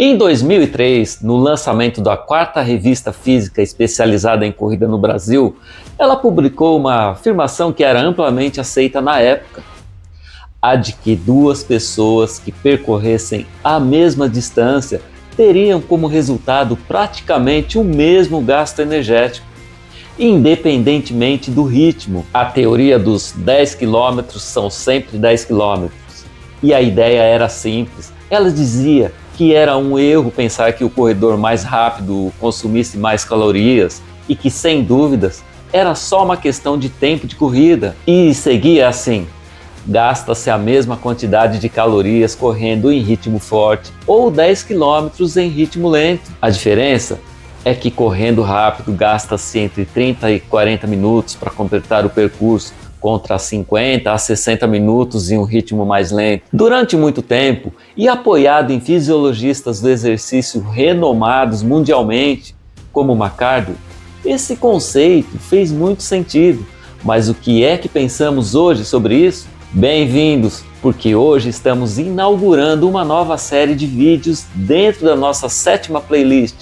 Em 2003, no lançamento da quarta revista física especializada em corrida no Brasil, ela publicou uma afirmação que era amplamente aceita na época: a de que duas pessoas que percorressem a mesma distância teriam como resultado praticamente o mesmo gasto energético, independentemente do ritmo. A teoria dos 10 km são sempre 10 km. E a ideia era simples. Ela dizia que era um erro pensar que o corredor mais rápido consumisse mais calorias e que, sem dúvidas, era só uma questão de tempo de corrida. E seguia assim: gasta-se a mesma quantidade de calorias correndo em ritmo forte ou 10 km em ritmo lento. A diferença é que correndo rápido gasta-se entre 30 e 40 minutos para completar o percurso, contra 50 a 60 minutos em um ritmo mais lento. Durante muito tempo, e apoiado em fisiologistas do exercício renomados mundialmente, como McArdle, esse conceito fez muito sentido. Mas o que é que pensamos hoje sobre isso? Bem-vindos, porque hoje estamos inaugurando uma nova série de vídeos dentro da nossa 7ª playlist,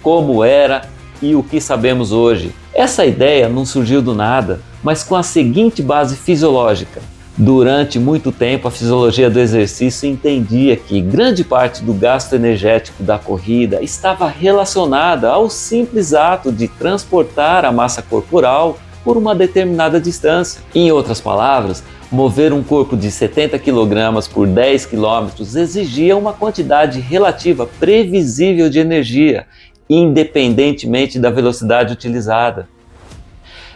Como Era e o que Sabemos Hoje. Essa ideia não surgiu do nada, mas com a seguinte base fisiológica. Durante muito tempo, a fisiologia do exercício entendia que grande parte do gasto energético da corrida estava relacionada ao simples ato de transportar a massa corporal por uma determinada distância. Em outras palavras, mover um corpo de 70 kg por 10 km exigia uma quantidade relativa previsível de energia, independentemente da velocidade utilizada.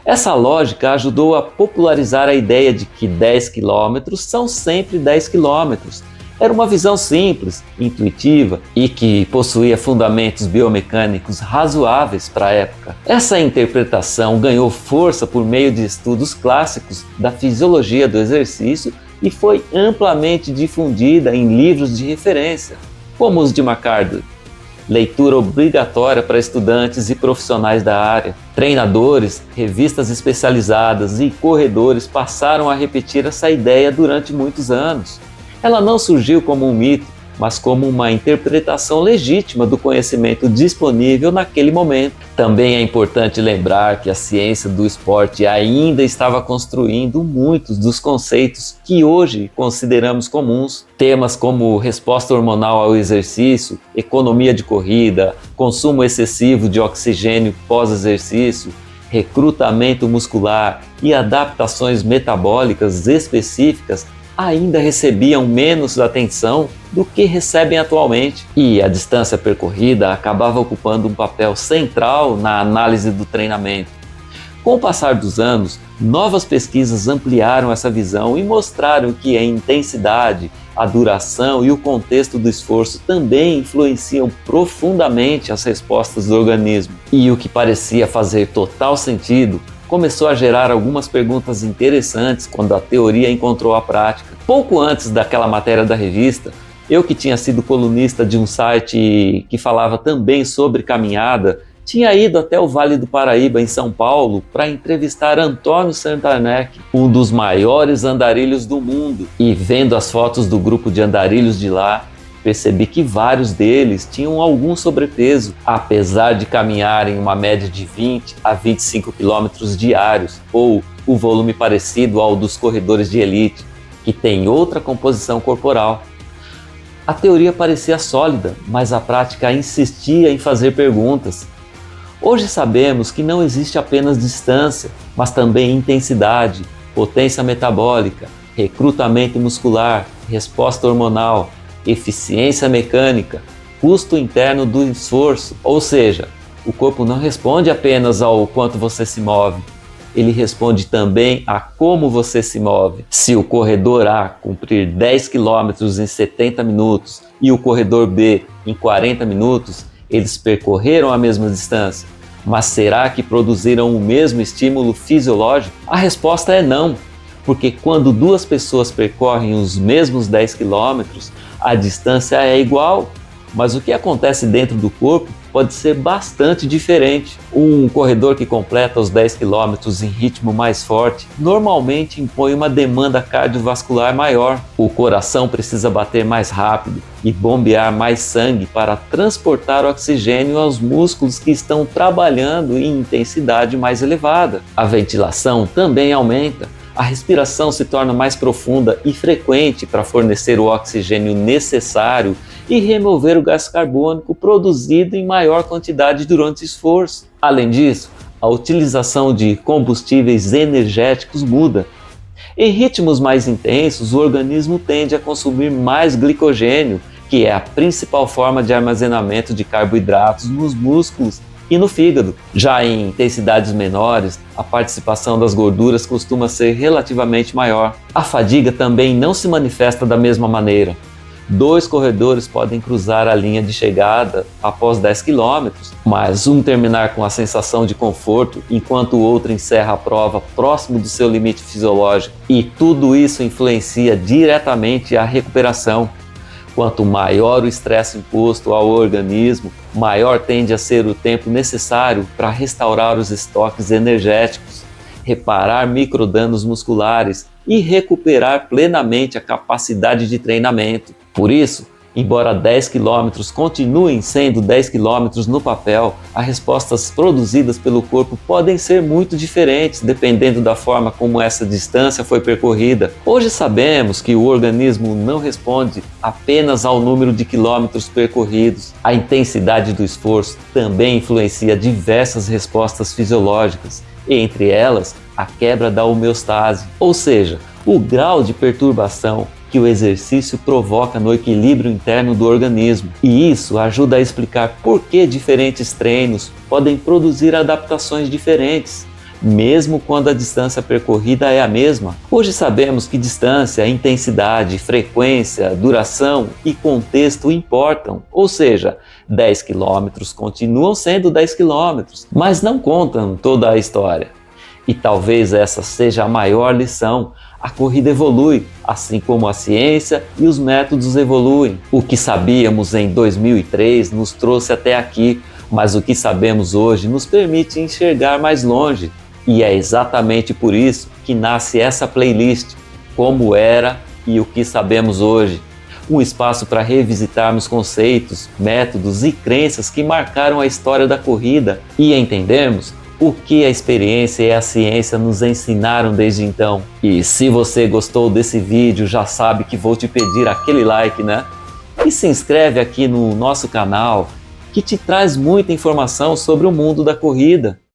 Essa lógica ajudou a popularizar a ideia de que 10 km são sempre 10 km. Era uma visão simples, intuitiva e que possuía fundamentos biomecânicos razoáveis para a época. Essa interpretação ganhou força por meio de estudos clássicos da fisiologia do exercício e foi amplamente difundida em livros de referência, como os de McArdle. Leitura obrigatória para estudantes e profissionais da área. Treinadores, revistas especializadas e corredores passaram a repetir essa ideia durante muitos anos. Ela não surgiu como um mito, mas como uma interpretação legítima do conhecimento disponível naquele momento. Também é importante lembrar que a ciência do esporte ainda estava construindo muitos dos conceitos que hoje consideramos comuns. Temas como resposta hormonal ao exercício, economia de corrida, consumo excessivo de oxigênio pós-exercício, recrutamento muscular e adaptações metabólicas específicas ainda recebiam menos atenção do que recebem atualmente, e a distância percorrida acabava ocupando um papel central na análise do treinamento. Com o passar dos anos, novas pesquisas ampliaram essa visão e mostraram que a intensidade, a duração e o contexto do esforço também influenciam profundamente as respostas do organismo. E o que parecia fazer total sentido começou a gerar algumas perguntas interessantes quando a teoria encontrou a prática. Pouco antes daquela matéria da revista, eu, que tinha sido colunista de um site que falava também sobre caminhada, tinha ido até o Vale do Paraíba, em São Paulo, para entrevistar Antônio Santarnec, um dos maiores andarilhos do mundo. E vendo as fotos do grupo de andarilhos de lá, percebi que vários deles tinham algum sobrepeso, apesar de caminharem uma média de 20 a 25 km diários, ou o volume parecido ao dos corredores de elite, que têm outra composição corporal. A teoria parecia sólida, mas a prática insistia em fazer perguntas. Hoje sabemos que não existe apenas distância, mas também intensidade, potência metabólica, recrutamento muscular, resposta hormonal, eficiência mecânica, custo interno do esforço. Ou seja, o corpo não responde apenas ao quanto você se move, ele responde também a como você se move. Se o corredor A cumprir 10 km em 70 minutos e o corredor B em 40 minutos, eles percorreram a mesma distância. Mas será que produziram o mesmo estímulo fisiológico? A resposta é não, porque quando duas pessoas percorrem os mesmos 10 km, a distância é igual. mas o que acontece dentro do corpo pode ser bastante diferente. Um corredor que completa os 10 quilômetros em ritmo mais forte normalmente impõe uma demanda cardiovascular maior. O coração precisa bater mais rápido e bombear mais sangue para transportar oxigênio aos músculos que estão trabalhando em intensidade mais elevada. A ventilação também aumenta. A respiração se torna mais profunda e frequente para fornecer o oxigênio necessário e remover o gás carbônico produzido em maior quantidade durante o esforço. Além disso, a utilização de combustíveis energéticos muda. Em ritmos mais intensos, o organismo tende a consumir mais glicogênio, que é a principal forma de armazenamento de carboidratos nos músculos e no fígado. Já em intensidades menores, a participação das gorduras costuma ser relativamente maior. A fadiga também não se manifesta da mesma maneira. 2 corredores podem cruzar a linha de chegada após 10 km, mas um terminar com a sensação de conforto, enquanto o outro encerra a prova próximo do seu limite fisiológico. E tudo isso influencia diretamente a recuperação. Quanto maior o estresse imposto ao organismo, maior tende a ser o tempo necessário para restaurar os estoques energéticos, reparar microdanos musculares e recuperar plenamente a capacidade de treinamento. Por isso, embora 10 km continuem sendo 10 km no papel, as respostas produzidas pelo corpo podem ser muito diferentes dependendo da forma como essa distância foi percorrida. Hoje sabemos que o organismo não responde apenas ao número de quilômetros percorridos. A intensidade do esforço também influencia diversas respostas fisiológicas, entre elas a quebra da homeostase, ou seja, o grau de perturbação que o exercício provoca no equilíbrio interno do organismo. E isso ajuda a explicar por que diferentes treinos podem produzir adaptações diferentes, mesmo quando a distância percorrida é a mesma. Hoje sabemos que distância, intensidade, frequência, duração e contexto importam, ou seja, 10 km continuam sendo 10 km, mas não contam toda a história. E talvez essa seja a maior lição. A corrida evolui, assim como a ciência e os métodos evoluem. O que sabíamos em 2003 nos trouxe até aqui, mas o que sabemos hoje nos permite enxergar mais longe. E é exatamente por isso que nasce essa playlist, Como Era e o que Sabemos Hoje. Um espaço para revisitarmos conceitos, métodos e crenças que marcaram a história da corrida e entendermos o que a experiência e a ciência nos ensinaram desde então. E se você gostou desse vídeo, já sabe que vou te pedir aquele like, né? E se inscreve aqui no nosso canal, que te traz muita informação sobre o mundo da corrida.